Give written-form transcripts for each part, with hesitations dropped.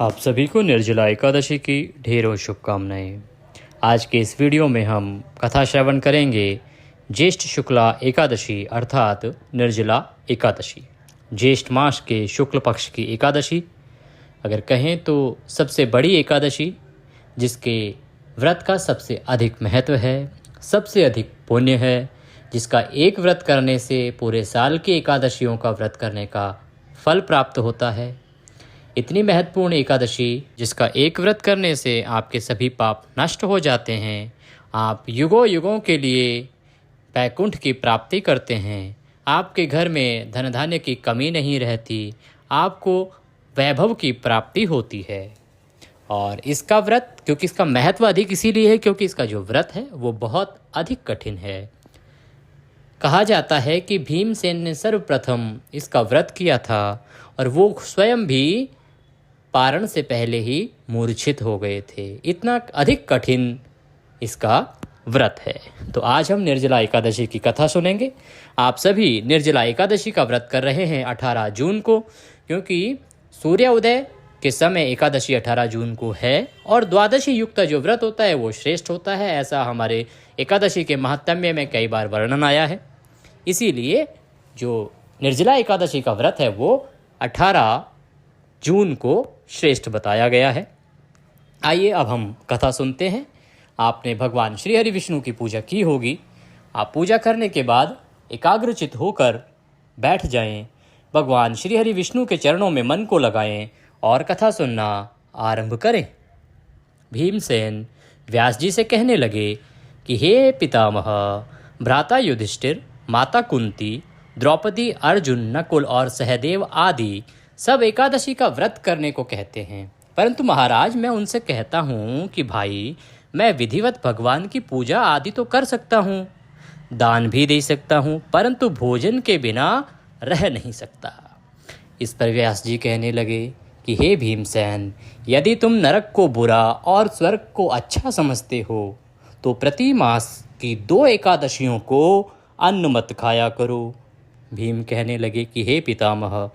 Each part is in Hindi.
आप सभी को निर्जला एकादशी की ढेरों शुभकामनाएं। आज के इस वीडियो में हम कथा श्रवण करेंगे ज्येष्ठ शुक्ला एकादशी अर्थात निर्जला एकादशी। ज्येष्ठ मास के शुक्ल पक्ष की एकादशी, अगर कहें तो सबसे बड़ी एकादशी, जिसके व्रत का सबसे अधिक महत्व है, सबसे अधिक पुण्य है, जिसका एक व्रत करने से पूरे साल की एकादशियों का व्रत करने का फल प्राप्त होता है। इतनी महत्वपूर्ण एकादशी जिसका एक व्रत करने से आपके सभी पाप नष्ट हो जाते हैं, आप युगों युगों के लिए वैकुंठ की प्राप्ति करते हैं, आपके घर में धन धान्य की कमी नहीं रहती, आपको वैभव की प्राप्ति होती है। और इसका व्रत, क्योंकि इसका महत्व अधिक इसीलिए है क्योंकि इसका जो व्रत है वो बहुत अधिक कठिन है। कहा जाता है कि भीमसेन ने सर्वप्रथम इसका व्रत किया था और वो स्वयं भी पारण से पहले ही मूर्छित हो गए थे। इतना अधिक कठिन इसका व्रत है। तो आज हम निर्जला एकादशी की कथा सुनेंगे। आप सभी निर्जला एकादशी का व्रत कर रहे हैं 18 जून को, क्योंकि सूर्योदय के समय एकादशी 18 जून को है और द्वादशी युक्त जो व्रत होता है वो श्रेष्ठ होता है। ऐसा हमारे एकादशी के महात्म्य में कई बार वर्णन आया है। इसीलिए जो निर्जला एकादशी का व्रत है वो 18 जून को श्रेष्ठ बताया गया है। आइए अब हम कथा सुनते हैं। आपने भगवान श्री हरि विष्णु की पूजा की होगी। आप पूजा करने के बाद एकाग्रचित होकर बैठ जाएं, भगवान श्री हरि विष्णु के चरणों में मन को लगाएं और कथा सुनना आरंभ करें। भीमसेन व्यास जी से कहने लगे कि हे पितामह, भ्राता युधिष्ठिर, माता कुंती, द्रौपदी, अर्जुन, नकुल और सहदेव आदि सब एकादशी का व्रत करने को कहते हैं, परंतु महाराज मैं उनसे कहता हूँ कि भाई, मैं विधिवत भगवान की पूजा आदि तो कर सकता हूँ, दान भी दे सकता हूँ, परंतु भोजन के बिना रह नहीं सकता। इस पर व्यास जी कहने लगे कि हे भीमसेन, यदि तुम नरक को बुरा और स्वर्ग को अच्छा समझते हो तो प्रति मास की 2 एकादशियों को अन्न मत खाया करो। भीम कहने लगे कि हे पितामह,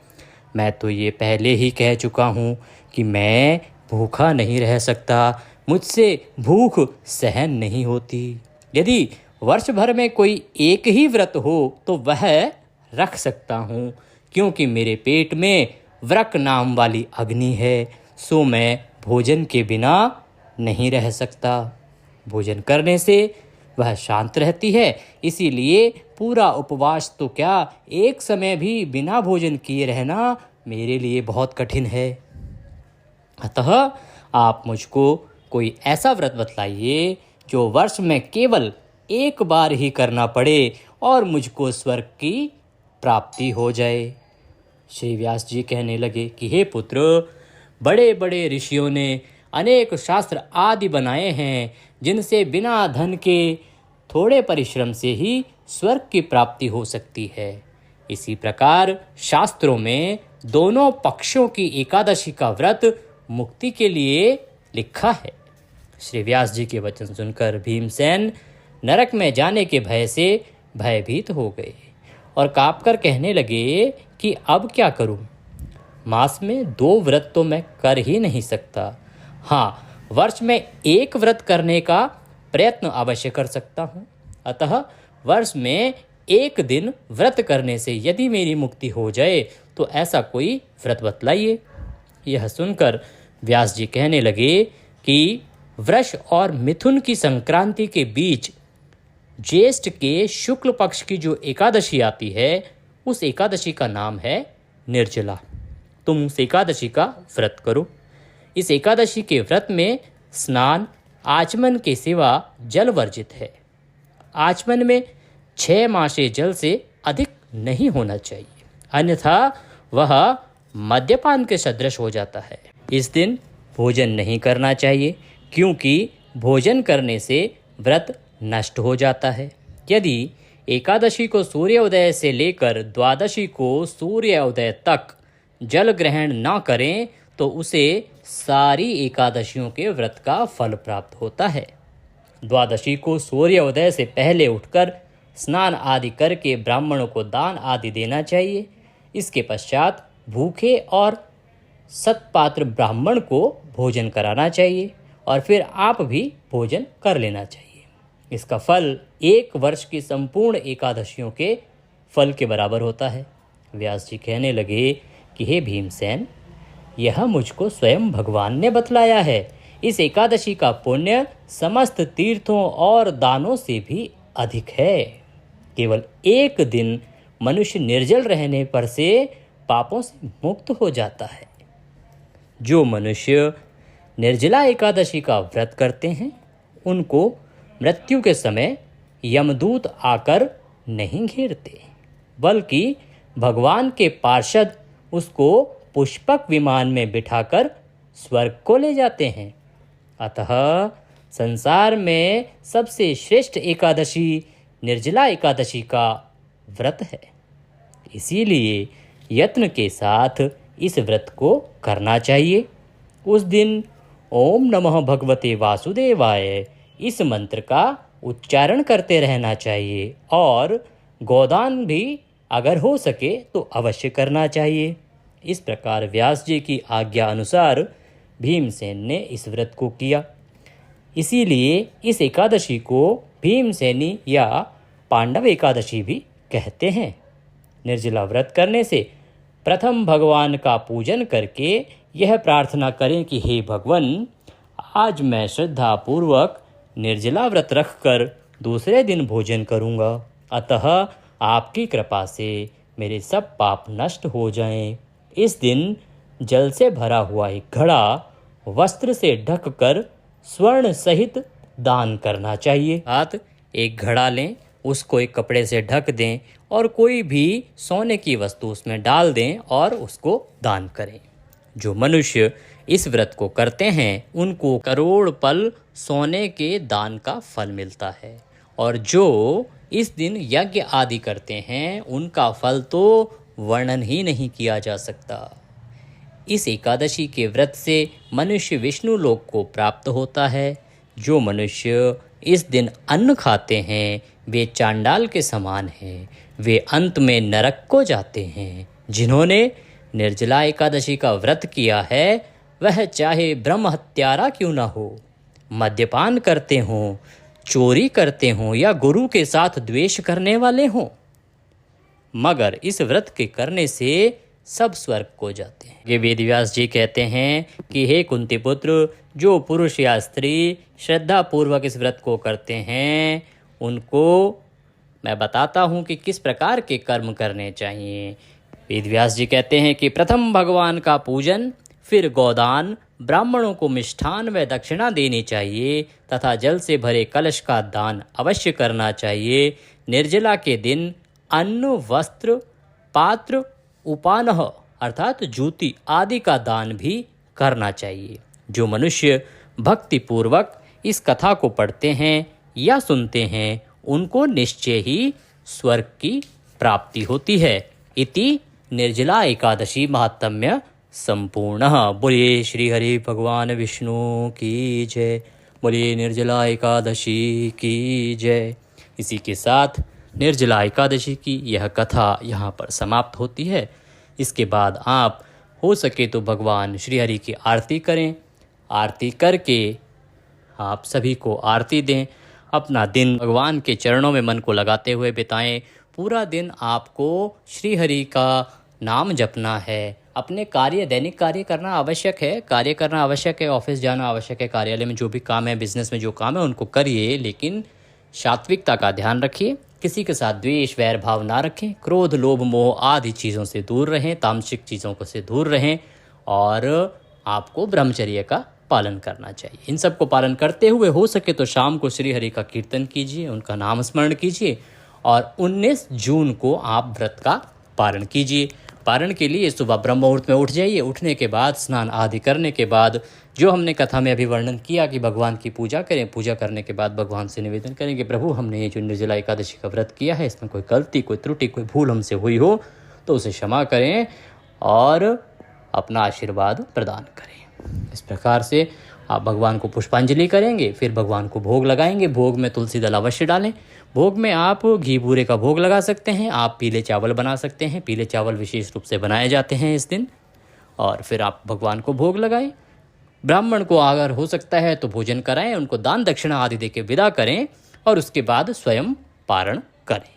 मैं तो ये पहले ही कह चुका हूँ कि मैं भूखा नहीं रह सकता, मुझसे भूख सहन नहीं होती। यदि वर्ष भर में कोई एक ही व्रत हो तो वह रख सकता हूँ, क्योंकि मेरे पेट में व्रक नाम वाली अग्नि है, सो मैं भोजन के बिना नहीं रह सकता। भोजन करने से वह शांत रहती है, इसीलिए पूरा उपवास तो क्या, एक समय भी बिना भोजन किए रहना मेरे लिए बहुत कठिन है। अतः आप मुझको कोई ऐसा व्रत बतलाइए जो वर्ष में केवल एक बार ही करना पड़े और मुझको स्वर्ग की प्राप्ति हो जाए। श्री व्यास जी कहने लगे कि हे पुत्र, बड़े बड़े ऋषियों ने अनेक शास्त्र आदि बनाए हैं, जिनसे बिना धन के थोड़े परिश्रम से ही स्वर्ग की प्राप्ति हो सकती है। इसी प्रकार शास्त्रों में दोनों पक्षों की एकादशी का व्रत मुक्ति के लिए लिखा है। श्री व्यास जी के वचन सुनकर भीमसेन नरक में जाने के भय से भयभीत हो गए और कांपकर कहने लगे कि अब क्या करूं? मास में 2 व्रत तो मैं कर ही नहीं सकता। हाँ, वर्ष में एक व्रत करने का प्रयत्न अवश्य कर सकता हूँ। अतः वर्ष में एक दिन व्रत करने से यदि मेरी मुक्ति हो जाए तो ऐसा कोई व्रत बतलाइए। यह सुनकर व्यास जी कहने लगे कि वृष और मिथुन की संक्रांति के बीच ज्येष्ठ के शुक्ल पक्ष की जो एकादशी आती है, उस एकादशी का नाम है निर्जला। तुम उस एकादशी का व्रत करो। इस एकादशी के व्रत में स्नान आचमन के सिवा जल वर्जित है। आचमन में 6 मासे जल से अधिक नहीं होना चाहिए, अन्यथा वह मद्यपान के सदृश हो जाता है। इस दिन भोजन नहीं करना चाहिए, क्योंकि भोजन करने से व्रत नष्ट हो जाता है। यदि एकादशी को सूर्योदय से लेकर द्वादशी को सूर्योदय तक जल ग्रहण न करें तो उसे सारी एकादशियों के व्रत का फल प्राप्त होता है। द्वादशी को सूर्योदय से पहले उठकर स्नान आदि करके ब्राह्मणों को दान आदि देना चाहिए। इसके पश्चात भूखे और सत्पात्र ब्राह्मण को भोजन कराना चाहिए और फिर आप भी भोजन कर लेना चाहिए। इसका फल 1 वर्ष की संपूर्ण एकादशियों के फल के बराबर होता है। व्यास जी कहने लगे कि हे भीमसेन, यह मुझको स्वयं भगवान ने बतलाया है। इस एकादशी का पुण्य समस्त तीर्थों और दानों से भी अधिक है। केवल 1 दिन मनुष्य निर्जल रहने पर से पापों से मुक्त हो जाता है। जो मनुष्य निर्जला एकादशी का व्रत करते हैं उनको मृत्यु के समय यमदूत आकर नहीं घेरते, बल्कि भगवान के पार्षद उसको पुष्पक विमान में बिठाकर स्वर्ग को ले जाते हैं। अतः संसार में सबसे श्रेष्ठ एकादशी निर्जला एकादशी का व्रत है। इसीलिए यत्न के साथ इस व्रत को करना चाहिए। उस दिन ओम नमः भगवते वासुदेवाय इस मंत्र का उच्चारण करते रहना चाहिए और गोदान भी अगर हो सके तो अवश्य करना चाहिए। इस प्रकार व्यास जी की आज्ञा अनुसार भीमसेन ने इस व्रत को किया। इसीलिए इस एकादशी को भीमसेनी या पांडव एकादशी भी कहते हैं। निर्जला व्रत करने से प्रथम भगवान का पूजन करके यह प्रार्थना करें कि हे भगवान, आज मैं श्रद्धापूर्वक निर्जला व्रत रखकर दूसरे दिन भोजन करूँगा। अतः आपकी कृपा से मेरे सब पाप नष्ट हो जाएं। इस दिन जल से भरा हुआ एक घड़ा वस्त्र से ढककर स्वर्ण सहित दान करना चाहिए। हाथ एक घड़ा लें, उसको एक कपड़े से ढक दें और कोई भी सोने की वस्तु उसमें डाल दें और उसको दान करें। जो मनुष्य इस व्रत को करते हैं उनको करोड़ पल सोने के दान का फल मिलता है, और जो इस दिन यज्ञ आदि करते हैं उनका फल तो वर्णन ही नहीं किया जा सकता। इस एकादशी के व्रत से मनुष्य विष्णु लोक को प्राप्त होता है। जो मनुष्य इस दिन अन्न खाते हैं वे चांडाल के समान हैं, वे अंत में नरक को जाते हैं। जिन्होंने निर्जला एकादशी का व्रत किया है वह चाहे ब्रह्म हत्यारा क्यों ना हो, मद्यपान करते हों, चोरी करते हों या गुरु के साथ द्वेष करने वाले हों, मगर इस व्रत के करने से सब स्वर्ग को जाते हैं। ये वेद व्यास जी कहते हैं कि हे कुंती पुत्र, जो पुरुष या स्त्री श्रद्धा पूर्वक इस व्रत को करते हैं उनको मैं बताता हूँ कि किस प्रकार के कर्म करने चाहिए। वेद व्यास जी कहते हैं कि प्रथम भगवान का पूजन, फिर गोदान, ब्राह्मणों को मिष्ठान व दक्षिणा देनी चाहिए तथा जल से भरे कलश का दान अवश्य करना चाहिए। निर्जला के दिन अन्न, वस्त्र, पात्र, उपानह अर्थात जूती आदि का दान भी करना चाहिए। जो मनुष्य भक्ति पूर्वक इस कथा को पढ़ते हैं या सुनते हैं उनको निश्चय ही स्वर्ग की प्राप्ति होती है। इति निर्जला एकादशी महात्म्य संपूर्णः। बोलिए श्री हरि भगवान विष्णु की जय। बोलिए निर्जला एकादशी की जय। इसी के साथ निर्जला एकादशी की यह कथा यहाँ पर समाप्त होती है। इसके बाद आप हो सके तो भगवान श्री हरि की आरती करें। आरती करके आप सभी को आरती दें। अपना दिन भगवान के चरणों में मन को लगाते हुए बिताएं। पूरा दिन आपको श्री हरि का नाम जपना है। अपने कार्य, दैनिक कार्य करना आवश्यक है, कार्य करना आवश्यक है, ऑफिस जाना आवश्यक है, कार्यालय में जो भी काम है, बिजनेस में जो काम है उनको करिए, लेकिन सात्विकता का ध्यान रखिए। किसी के साथ द्वेष वैर भाव ना रखें। क्रोध, लोभ, मोह आदि चीज़ों से दूर रहें, तामसिक चीज़ों को से दूर रहें और आपको ब्रह्मचर्य का पालन करना चाहिए। इन सब को पालन करते हुए हो सके तो शाम को श्री हरि का कीर्तन कीजिए, उनका नाम स्मरण कीजिए और 19 जून को आप व्रत का पारण कीजिए। पारण के लिए सुबह ब्रह्म मुहूर्त में उठ जाइए। उठने के बाद स्नान आदि करने के बाद जो हमने कथा में अभी वर्णन किया कि भगवान की पूजा करें। पूजा करने के बाद भगवान से निवेदन करें कि प्रभु, हमने ये जो निर्जला एकादशी का व्रत किया है इसमें कोई गलती, कोई त्रुटि, कोई भूल हमसे हुई हो तो उसे क्षमा करें और अपना आशीर्वाद प्रदान करें। इस प्रकार से आप भगवान को पुष्पांजलि करेंगे, फिर भगवान को भोग लगाएंगे। भोग में तुलसी दल अवश्य डालें। भोग में आप घी बूरे का भोग लगा सकते हैं। आप पीले चावल बना सकते हैं। पीले चावल विशेष रूप से बनाए जाते हैं इस दिन। और फिर आप भगवान को भोग लगाएं। ब्राह्मण को अगर हो सकता है तो भोजन कराएं, उनको दान दक्षिणा आदि देके विदा करें और उसके बाद स्वयं पारण करें।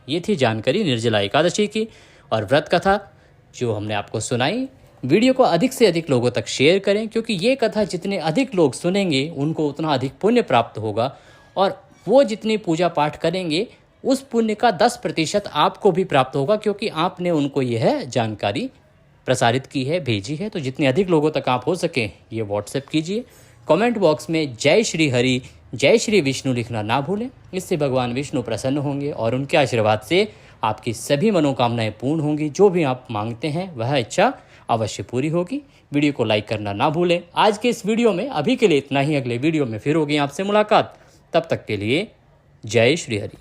ये थी जानकारी निर्जला एकादशी की और व्रत कथा जो हमने आपको सुनाई। वीडियो को अधिक से अधिक लोगों तक शेयर करें, क्योंकि ये कथा जितने अधिक लोग सुनेंगे उनको उतना अधिक पुण्य प्राप्त होगा और वो जितनी पूजा पाठ करेंगे उस पुण्य का 10% आपको भी प्राप्त होगा, क्योंकि आपने उनको यह जानकारी प्रसारित की है, भेजी है। तो जितने अधिक लोगों तक आप हो सके ये व्हाट्सएप कीजिए। कमेंट बॉक्स में जय श्री हरि जय श्री विष्णु लिखना ना भूलें। इससे भगवान विष्णु प्रसन्न होंगे और उनके आशीर्वाद से आपकी सभी मनोकामनाएं पूर्ण होंगी। जो भी आप मांगते हैं वह इच्छा अवश्य पूरी होगी। वीडियो को लाइक करना ना भूलें। आज के इस वीडियो में अभी के लिए इतना ही। अगले वीडियो में फिर होगी आपसे मुलाकात। तब तक के लिए जय श्री हरि।